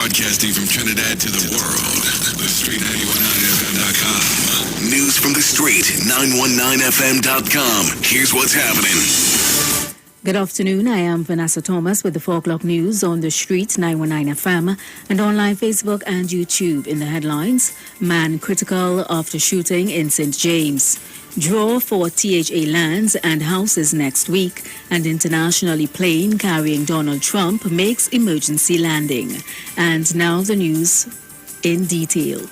Broadcasting from Trinidad to the world, the street 919fm.com. News from the street, 919fm.com. Here's what's happening. Good afternoon. I am Vanessa Thomas with the 4 o'clock news on the street 919 FM and online Facebook and YouTube. In the headlines, man critical after shooting in St. James. Draw for THA lands and houses next week, and internationally plane carrying Donald Trump makes emergency landing. And now the news in detail.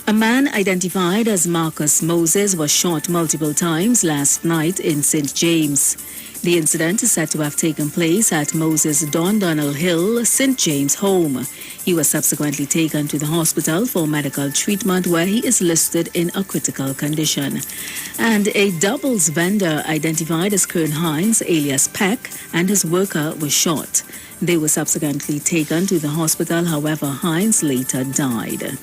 A man identified as Marcus Moses was shot multiple times last night in St. James. The incident is said to have taken place at Moses Dondonald Hill, St. James home. He was subsequently taken to the hospital for medical treatment where he is listed in a critical condition. And a doubles vendor identified as Kern Hines, alias Peck, and his worker was shot. They were subsequently taken to the hospital, however, Hines later died.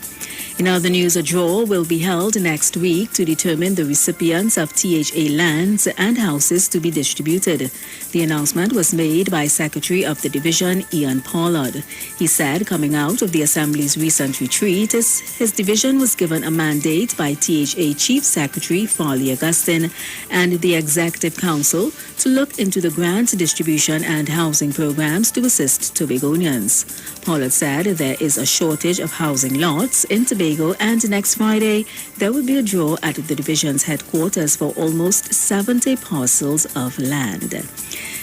In other news, a draw will be held next week to determine the recipients of THA lands and houses to be distributed. The announcement was made by Secretary of the Division, Ian Pollard. He said coming out of the Assembly's recent retreat, his division was given a mandate by THA Chief Secretary Farley Augustine and the Executive Council to look into the grant distribution and housing programs to assist Tobagonians. Pollard said there is a shortage of housing lots in Tobago, and next Friday there will be a draw at the division's headquarters for almost 70 parcels of land.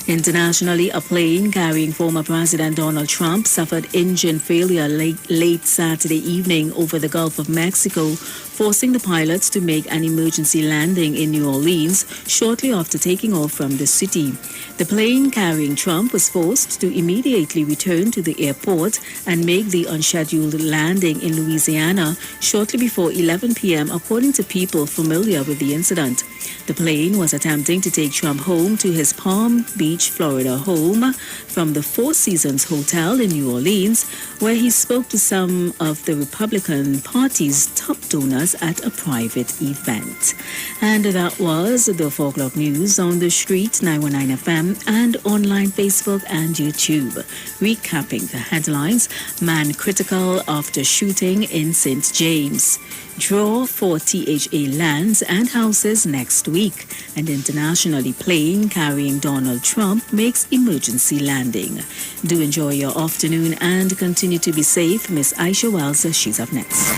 Internationally, a plane carrying former President Donald Trump suffered engine failure late Saturday evening over the Gulf of Mexico, forcing the pilots to make an emergency landing in New Orleans shortly after taking off from the city. The plane carrying Trump was forced to immediately return to the airport and make the unscheduled landing in Louisiana shortly before 11 p.m., according to people familiar with the incident. The plane was attempting to take Trump home to his Palm Beach, Florida home from the Four Seasons Hotel in New Orleans, where he spoke to some of the Republican Party's top donors at a private event. And that was the 4 o'clock news on the street, 919 FM, and online Facebook and YouTube. Recapping the headlines, man critical after shooting in St. James. Draw for THA lands and houses next week, and internationally plane carrying Donald Trump makes emergency landing. Do enjoy your afternoon and continue to be safe. Miss Aisha Wells, she's up next.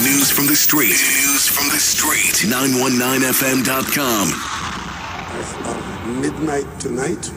News from the street. News from the street. 919fm.com. Midnight tonight.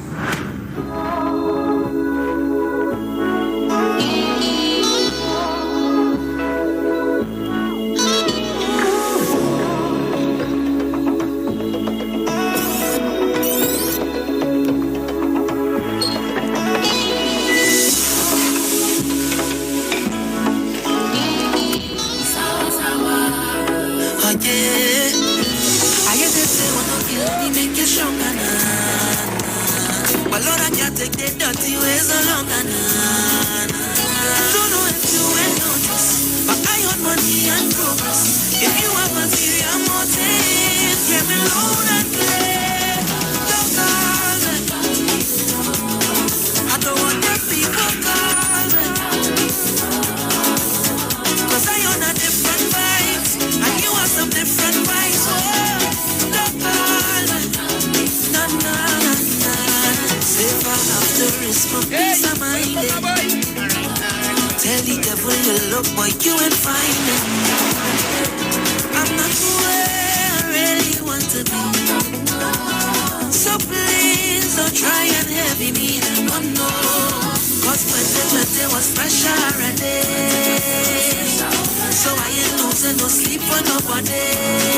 Tell the devil you look, boy, you ain't find it. I'm not where I really want to be. So please don't try and heavy me. Oh no, cause 2020 was fresh already. So I ain't losing no sleep for nobody.